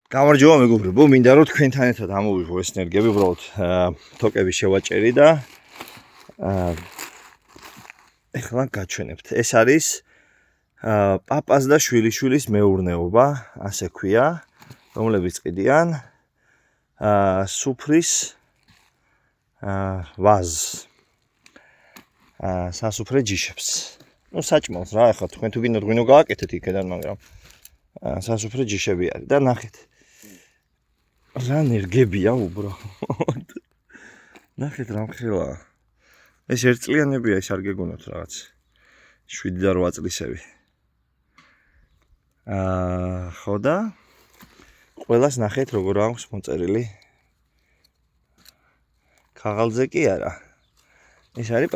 გამარჯობა მეგობრებო, მინდა რომ თქვენთან ერთად ამოვიღო ეს ენერგიები, უბრალოდ თოკები შევაჭერი და ეხლა გაჩვენებთ. ეს არის პაპას და შვილიშვილის მეურნეობა, ასე ქვია, რომლებიც ყიდიან სუფრის ვაზს. სასუფრე ჯიშებს. Ну, საჭმელს რა, ეხლა თქვენ თუ გინდათ ღვინო გააკეთეთ იქიდან, მაგრამ სასუფრე ჯიშები არის და ნახეთ. რა ენერგებია უბრალოდ. ნახეთ რა მხილაა. ეს ერთწლიანებია, ეს არ გეგონოთ რაღაც 7 და 8 წლისები. ხო და ყველას ნახეთ როგორ აქვს მოწერილი. ქაღალდზე კი არა. ეს არის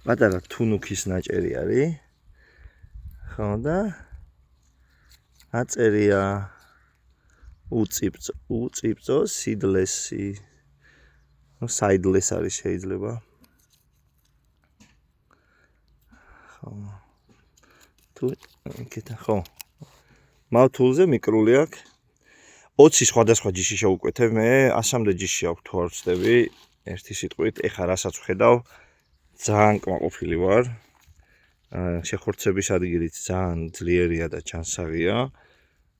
პატარა თუნუქის ნაჭერი არის. ხო და აწერია უწიფწო სიდლესი. ну საიდლეს არის შეიძლება. ხო. თუ იქეთა ხო. მავთულზე მიკრული აქვს. 20 სხვადასხვა ჯიში შევუკვეთებ, მე 100-მდე ჯიში აქვს თუ არ ვცდები, ერთი სიტყვით, ეხა რასაც ვხედავ, ძალიან კმაყოფილი ვარ. შეხორცების ადგილიც ძალიან ძლიერია და ჩანსაღია.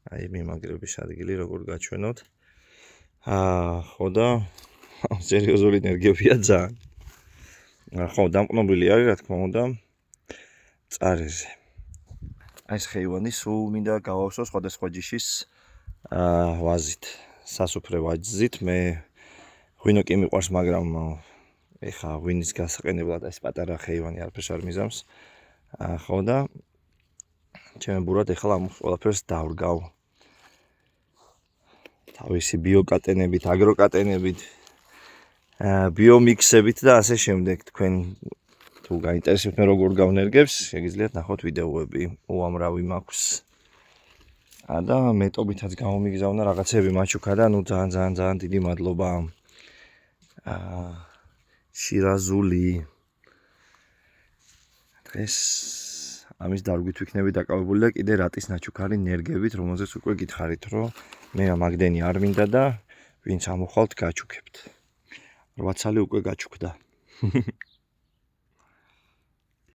აი მიმაგრების ადგილი როგორ გაჩვენოთ. ხო და სერიოზული ენერგიებია ძალიან. ხო, დამყნობილი არის, რა თქმა უნდა, წარეზე. აი ეს ხეივანი სულ მინდა გავავსო სხვადასხვა ჯიშის ვაზით, სასუფრე ვაზით. მე ღვინო კი მიყვარს, მაგრამ ეხა ღვინის გასაყენებლად ეს პატარა ხეივანი არაფერს არ მიზამს. ხო და ჩემი ბურად ეხლა ამ ყველაფერს დავრგავ. თავისი ბიოკატენებით, აგროკატენებით, ბიომიქსებით და ასე შემდეგ. თქვენ თუ გაინტერესებთ მე როგორ გავნერგებს, შეგიძლიათ ნახოთ ვიდეოები, უამრავი მაქვს. და მეტობითაც გამომიგზავნა რაღაცები მაჩუქა და ნუ ძალიან დიდი მადლობა. შირაზული. დღეს ამის დარგვით ვიქნები დაკავებული და კიდე რატის ნაჩუქარი ენერგიებით, რომელზეც უკვე გითხარით, რომ მე მაგდენი არ მინდა და ვინც ამოხვალთ გაჩუქებთ. 8 ცალი უკვე გაჩუქდა.